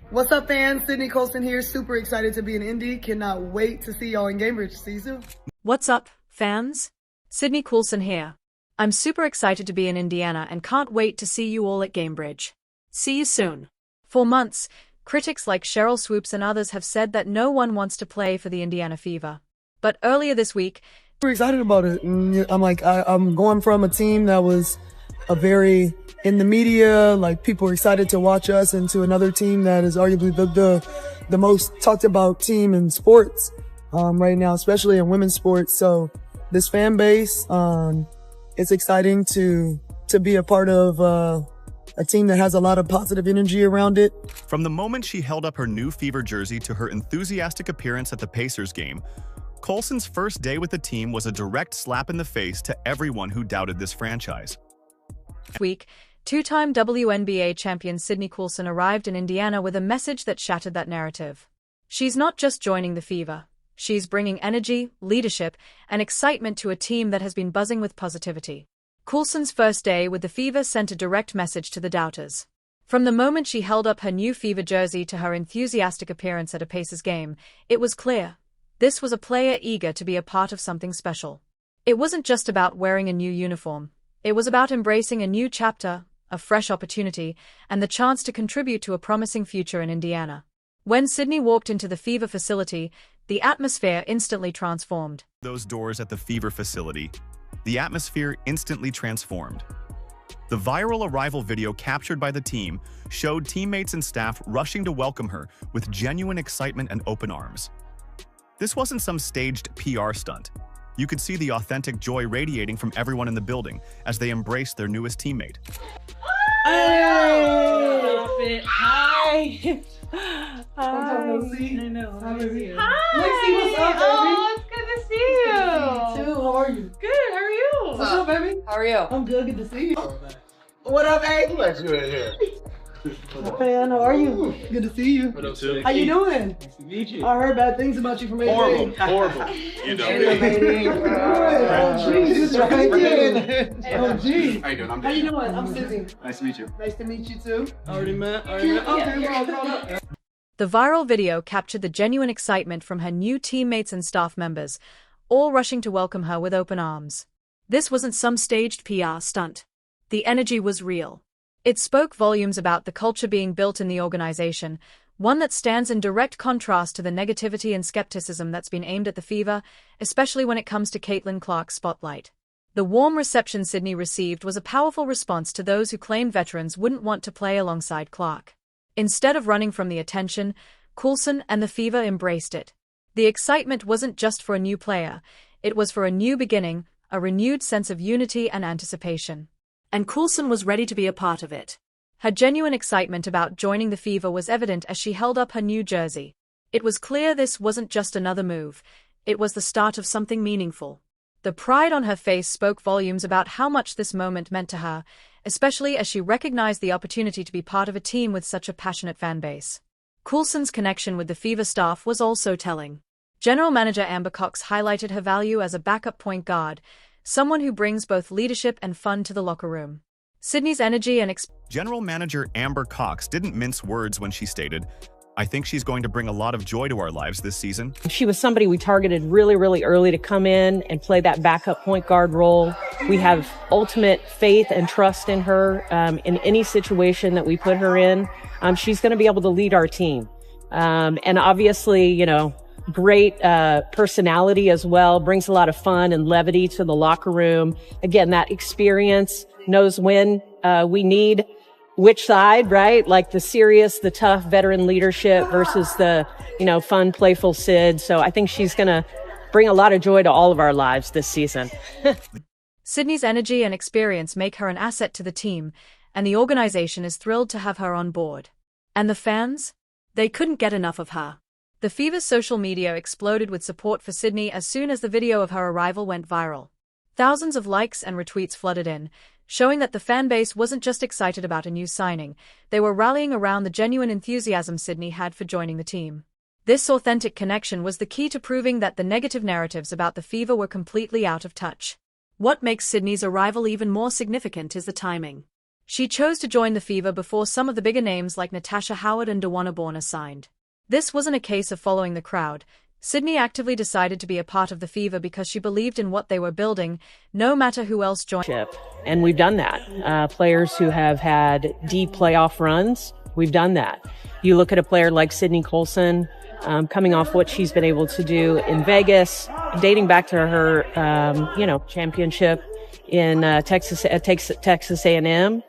What's up, fans? Sydney Colson here. Super excited to be in Indy. Cannot wait to see y'all in Cambridge. See you soon. What's up, fans? Sydney Colson here. I'm super excited to be in Indiana and can't wait to see you all at Cambridge. See you soon. For months, critics like Cheryl Swoops and others have said that no one wants to play for the Indiana Fever. But earlier this week, Super excited about it. I'm going from a team that was in the media, like people are excited to watch us, into another team that is arguably the most talked about team in sports right now, especially in women's sports. So this fan base, it's exciting to be a part of a team that has a lot of positive energy around it. From the moment she held up her new Fever jersey to her enthusiastic appearance at the Pacers game, Colson's first day with the team was a direct slap in the face to everyone who doubted this franchise. This week, two-time WNBA champion Sydney Colson arrived in Indiana with a message that shattered that narrative. She's not just joining the Fever. She's bringing energy, leadership, and excitement to a team that has been buzzing with positivity. Colson's first day with the Fever sent a direct message to the doubters. From the moment she held up her new Fever jersey to her enthusiastic appearance at a Pacers game, it was clear. This was a player eager to be a part of something special. It wasn't just about wearing a new uniform. It was about embracing a new chapter, a fresh opportunity, and the chance to contribute to a promising future in Indiana. When Sydney walked into the Fever facility, the atmosphere instantly transformed. Those doors at the Fever facility, the atmosphere instantly transformed. The viral arrival video captured by the team showed teammates and staff rushing to welcome her with genuine excitement and open arms. This wasn't some staged PR stunt. You could see the authentic joy radiating from everyone in the building as they embraced their newest teammate. Hey! Hi! Hi. I know. Hi, baby. Hi! Lexi, what's up, baby? Oh, it's good to see you! Too. How are you? Good, how are you? What's up, baby? How are you? I'm good. Good to see you. What up, A? Who let you in here? Man, how are you? Good to see you. What up, Sid? How you doing? Nice to meet you. I heard bad things about you from AJ. Horrible. You know me. Oh, Jesus, right there. Oh, geez. How you doing? I'm How you Dave. doing? I'm Susie. Nice to meet you. Nice to meet you, too. Already met? Okay, we're all grown up. The viral video captured the genuine excitement from her new teammates and staff members, all rushing to welcome her with open arms. This wasn't some staged PR stunt. The energy was real. It spoke volumes about the culture being built in the organization, one that stands in direct contrast to the negativity and skepticism that's been aimed at the Fever, especially when it comes to Caitlin Clark's spotlight. The warm reception Sydney received was a powerful response to those who claimed veterans wouldn't want to play alongside Clark. Instead of running from the attention, Colson and the Fever embraced it. The excitement wasn't just for a new player, it was for a new beginning, a renewed sense of unity and anticipation. And Colson was ready to be a part of it. Her genuine excitement about joining the Fever was evident as she held up her new jersey. It was clear this wasn't just another move, it was the start of something meaningful. The pride on her face spoke volumes about how much this moment meant to her, especially as she recognized the opportunity to be part of a team with such a passionate fan base. Colson's connection with the Fever staff was also telling. General Manager Amber Cox highlighted her value as a backup point guard, someone who brings both leadership and fun to the locker room. Sydney's energy and General Manager Amber Cox didn't mince words when she stated, "I think she's going to bring a lot of joy to our lives this season." She was somebody we targeted really, really early to come in and play that backup point guard role. We have ultimate faith and trust in her in any situation that we put her in. She's going to be able to lead our team. And obviously, great personality as well, brings a lot of fun and levity to the locker room. Again, that experience, knows when we need which side, right? Like the serious, the tough veteran leadership versus the, fun, playful Sid. So I think she's going to bring a lot of joy to all of our lives this season. Sydney's energy and experience make her an asset to the team, and the organization is thrilled to have her on board. And the fans? They couldn't get enough of her. The Fever's social media exploded with support for Sydney as soon as the video of her arrival went viral. Thousands of likes and retweets flooded in, showing that the fan base wasn't just excited about a new signing, they were rallying around the genuine enthusiasm Sydney had for joining the team. This authentic connection was the key to proving that the negative narratives about the Fever were completely out of touch. What makes Sydney's arrival even more significant is the timing. She chose to join the Fever before some of the bigger names like Natasha Howard and wnba signed. This wasn't a case of following the crowd. Sydney actively decided to be a part of the Fever because she believed in what they were building, no matter who else joined. And we've done that. Players who have had deep playoff runs, we've done that. You look at a player like Sydney Colson, coming off what she's been able to do in Vegas, dating back to her, championship in Texas A&M.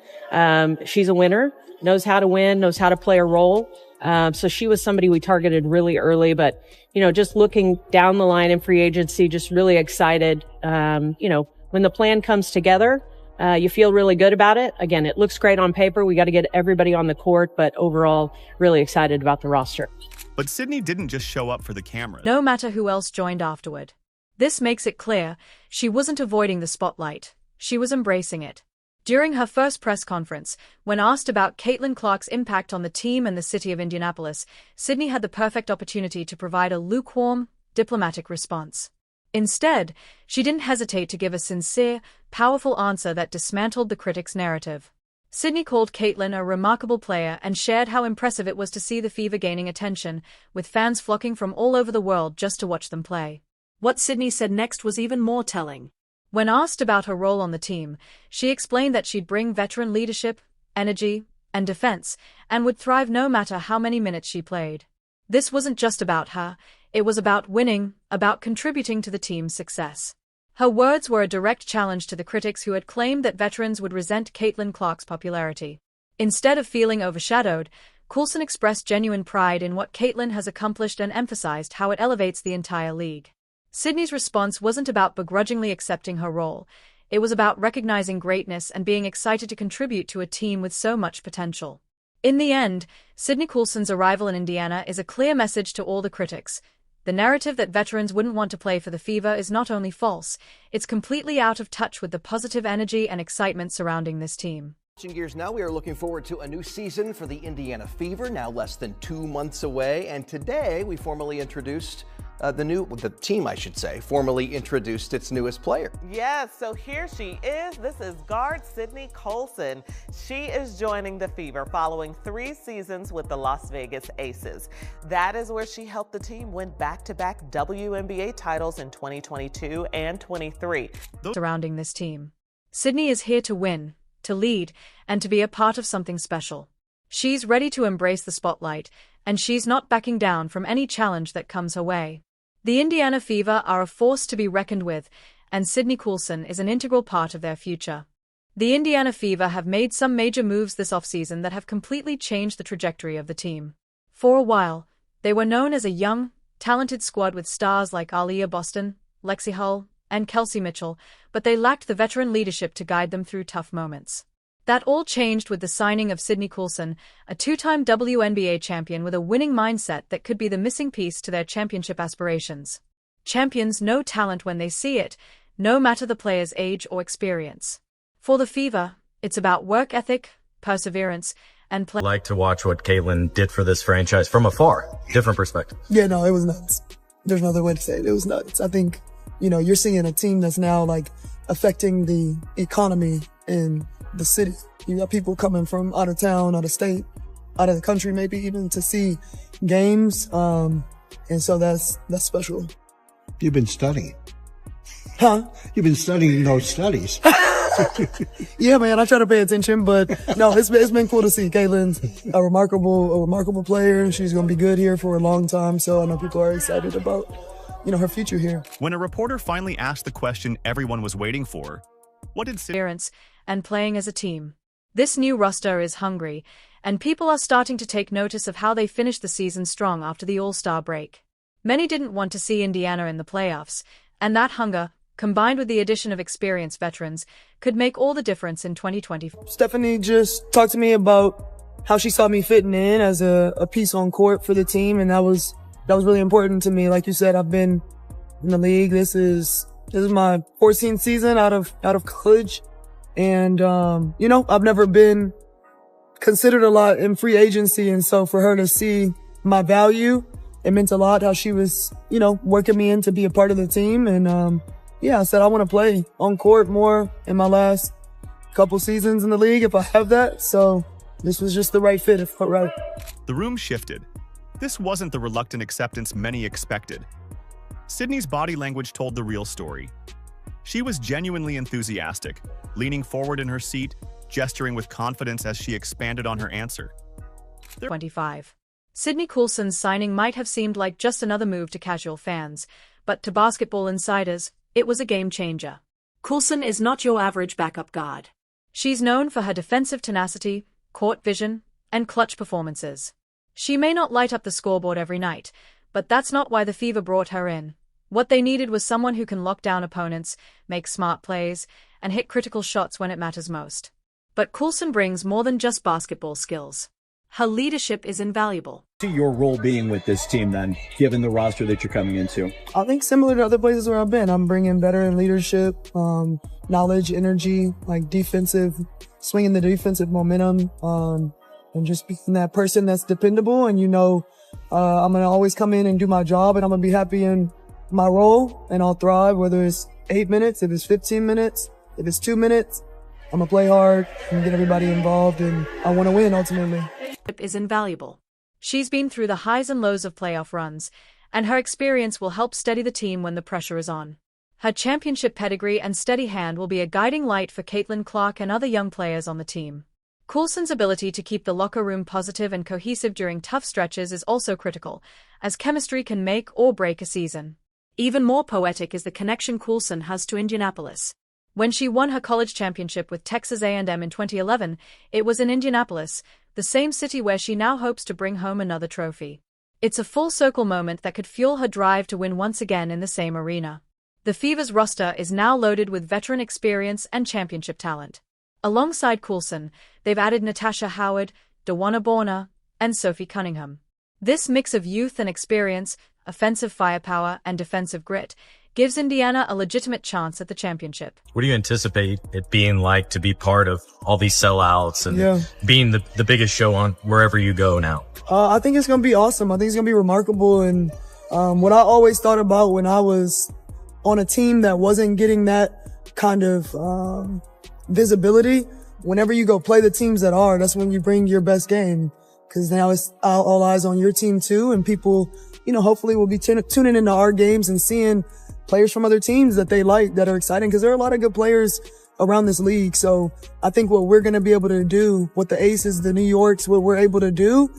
She's a winner, knows how to win, knows how to play a role. So she was somebody we targeted really early, but, just looking down the line in free agency, just really excited. When the plan comes together, you feel really good about it. Again, it looks great on paper. We got to get everybody on the court, but overall, really excited about the roster. But Sydney didn't just show up for the cameras. No matter who else joined afterward. This makes it clear she wasn't avoiding the spotlight. She was embracing it. During her first press conference, when asked about Caitlin Clark's impact on the team and the city of Indianapolis, Sydney had the perfect opportunity to provide a lukewarm, diplomatic response. Instead, she didn't hesitate to give a sincere, powerful answer that dismantled the critics' narrative. Sydney called Caitlin a remarkable player and shared how impressive it was to see the Fever gaining attention, with fans flocking from all over the world just to watch them play. What Sydney said next was even more telling. When asked about her role on the team, she explained that she'd bring veteran leadership, energy, and defense, and would thrive no matter how many minutes she played. This wasn't just about her, it was about winning, about contributing to the team's success. Her words were a direct challenge to the critics who had claimed that veterans would resent Caitlin Clark's popularity. Instead of feeling overshadowed, Colson expressed genuine pride in what Caitlin has accomplished and emphasized how it elevates the entire league. Sydney's response wasn't about begrudgingly accepting her role. It was about recognizing greatness and being excited to contribute to a team with so much potential. In the end, Sydney Colson's arrival in Indiana is a clear message to all the critics. The narrative that veterans wouldn't want to play for the Fever is not only false, it's completely out of touch with the positive energy and excitement surrounding this team. Switching gears now, we are looking forward to a new season for the Indiana Fever, now less than 2 months away. And today we formally introduced the team, formally introduced its newest player. Yes, so here she is. This is guard Sydney Colson. She is joining the Fever following 3 seasons with the Las Vegas Aces. That is where she helped the team win back-to-back WNBA titles in 2022 and 23. Surrounding this team. Sydney is here to win, to lead, and to be a part of something special. She's ready to embrace the spotlight, and she's not backing down from any challenge that comes her way. The Indiana Fever are a force to be reckoned with, and Sydney Colson is an integral part of their future. The Indiana Fever have made some major moves this offseason that have completely changed the trajectory of the team. For a while, they were known as a young, talented squad with stars like Aaliyah Boston, Lexi Hull, and Kelsey Mitchell, but they lacked the veteran leadership to guide them through tough moments. That all changed with the signing of Sydney Colson, a 2-time WNBA champion with a winning mindset that could be the missing piece to their championship aspirations. Champions know talent when they see it, no matter the player's age or experience. For the Fever, it's about work ethic, perseverance, and play. I like to watch what Caitlin did for this franchise from afar. Different perspective. Yeah, no, it was nuts. There's no other way to say it. It was nuts. I think, you're seeing a team that's now affecting the economy in the city. You got people coming from out of town, out of state, out of the country, maybe even to see games. And so that's special. You've been studying. Huh? You've been studying those studies. Yeah, man, I try to pay attention, but no, it's been cool to see. Caitlin's a remarkable player. She's going to be good here for a long time. So I know people are excited about, her future here. When a reporter finally asked the question everyone was waiting for, what did Sydney and playing as a team? This new roster is hungry, and people are starting to take notice of how they finished the season strong after the All-Star break. Many didn't want to see Indiana in the playoffs, and that hunger, combined with the addition of experienced veterans, could make all the difference in 2020. Stephanie just talked to me about how she saw me fitting in as a piece on court for the team, and that was really important to me. Like you said, I've been in the league. This is my 14th season out of college. And, I've never been considered a lot in free agency. And so for her to see my value, it meant a lot how she was, working me in to be a part of the team. And, I said, I want to play on court more in my last couple seasons in the league if I have that. So this was just the right fit. If right. The room shifted. This wasn't the reluctant acceptance many expected. Sydney's body language told the real story. She was genuinely enthusiastic, leaning forward in her seat, gesturing with confidence as she expanded on her answer. 25. Sydney Colson's signing might have seemed like just another move to casual fans, but to basketball insiders, it was a game changer. Colson is not your average backup guard. She's known for her defensive tenacity, court vision, and clutch performances. She may not light up the scoreboard every night, but that's not why the Fever brought her in. What they needed was someone who can lock down opponents, make smart plays, and hit critical shots when it matters most. But Colson brings more than just basketball skills. Her leadership is invaluable. See your role being with this team then, given the roster that you're coming into? I think similar to other places where I've been, I'm bringing veteran leadership, knowledge, energy, like swinging the defensive momentum, and just being that person that's dependable. And I'm going to always come in and do my job, and I'm going to be happy in my role, and I'll thrive, whether it's 8 minutes, if it's 15 minutes, if it's 2 minutes. I'm going to play hard and get everybody involved, and I want to win ultimately. Is invaluable. She's been through the highs and lows of playoff runs, and her experience will help steady the team when the pressure is on. Her championship pedigree and steady hand will be a guiding light for Caitlin Clark and other young players on the team. Colson's ability to keep the locker room positive and cohesive during tough stretches is also critical, as chemistry can make or break a season. Even more poetic is the connection Colson has to Indianapolis. When she won her college championship with Texas A&M in 2011, it was in Indianapolis, the same city where she now hopes to bring home another trophy. It's a full-circle moment that could fuel her drive to win once again in the same arena. The Fever's roster is now loaded with veteran experience and championship talent. Alongside Colson, they've added Natasha Howard, DeWanna Bonner, and Sophie Cunningham. This mix of youth and experience, offensive firepower, and defensive grit gives Indiana a legitimate chance at the championship. What do you anticipate it being like to be part of all these sellouts and being the biggest show on wherever you go now? I think it's going to be awesome. I think it's going to be remarkable. And what I always thought about when I was on a team that wasn't getting that kind of visibility, whenever you go play the teams that are, that's when you bring your best game. Because now it's all eyes on your team too. And people, hopefully will be tuning into our games and seeing players from other teams that they like, that are exciting, because there are a lot of good players around this league. So I think what we're going to be able to do, what the Aces, the New Yorks, what we're able to do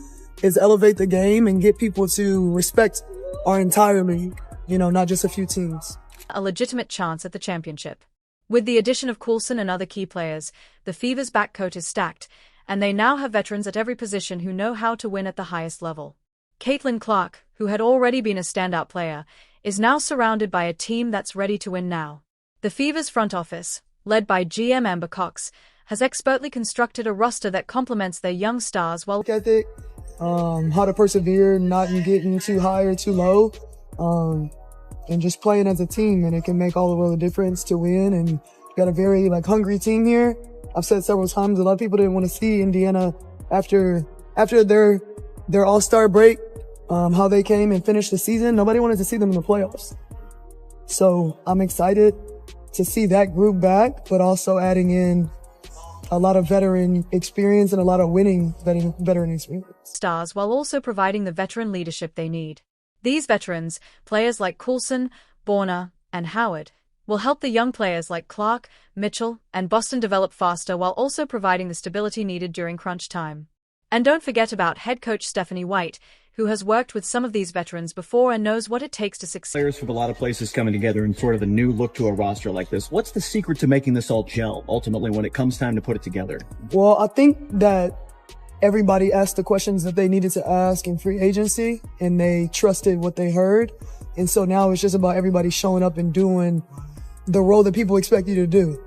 is elevate the game and get people to respect our entire league, not just a few teams. A legitimate chance at the championship. With the addition of Colson and other key players, the Fever's backcourt is stacked, and they now have veterans at every position who know how to win at the highest level. Caitlin Clark, who had already been a standout player, is now surrounded by a team that's ready to win now. The Fever's front office, led by GM Amber Cox, has expertly constructed a roster that complements their young stars while ethic, how to persevere, not getting too high or too low, and just playing as a team, and it can make all the world of difference to win. And you got a very hungry team here. I've said several times, a lot of people didn't want to see Indiana after their all-star break. How they came and finished the season. Nobody wanted to see them in the playoffs. So I'm excited to see that group back, but also adding in a lot of veteran experience and a lot of winning veteran experience. Stars while also providing the veteran leadership they need. These veterans, players like Colson, Bonner, and Howard, will help the young players like Clark, Mitchell, and Boston develop faster while also providing the stability needed during crunch time. And don't forget about head coach Stephanie White, who has worked with some of these veterans before and knows what it takes to succeed. Players from a lot of places coming together in sort of a new look to a roster like this. What's the secret to making this all gel, ultimately, when it comes time to put it together? Well, I think that everybody asked the questions that they needed to ask in free agency, and they trusted what they heard. And so now it's just about everybody showing up and doing the role that people expect you to do.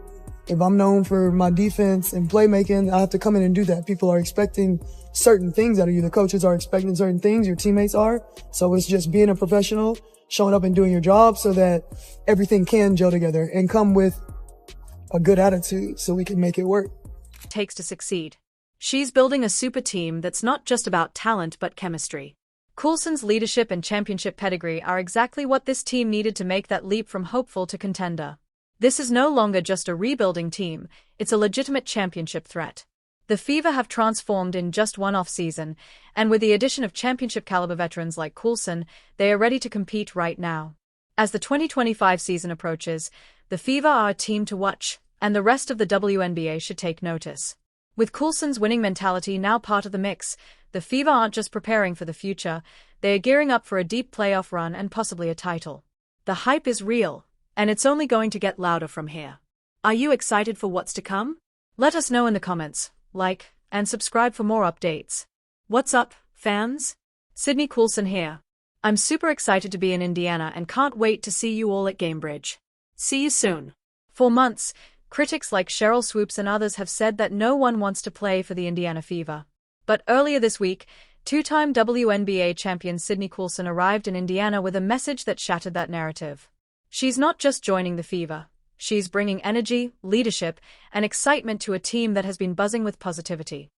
If I'm known for my defense and playmaking, I have to come in and do that. People are expecting certain things out of you. The coaches are expecting certain things. Your teammates are. So it's just being a professional, showing up and doing your job so that everything can gel together and come with a good attitude so we can make it work. Takes to succeed. She's building a super team that's not just about talent but chemistry. Colson's leadership and championship pedigree are exactly what this team needed to make that leap from hopeful to contender. This is no longer just a rebuilding team, it's a legitimate championship threat. The Fever have transformed in just one off-season, and with the addition of championship-caliber veterans like Colson, they are ready to compete right now. As the 2025 season approaches, the Fever are a team to watch, and the rest of the WNBA should take notice. With Colson's winning mentality now part of the mix, the Fever aren't just preparing for the future, they are gearing up for a deep playoff run and possibly a title. The hype is real, and it's only going to get louder from here. Are you excited for what's to come? Let us know in the comments, like, and subscribe for more updates. What's up, fans? Sydney Colson here. I'm super excited to be in Indiana and can't wait to see you all at Gamebridge. See you soon. For months, critics like Cheryl Swoops and others have said that no one wants to play for the Indiana Fever. But earlier this week, two-time WNBA champion Sydney Colson arrived in Indiana with a message that shattered that narrative. She's not just joining the Fever. She's bringing energy, leadership, and excitement to a team that has been buzzing with positivity.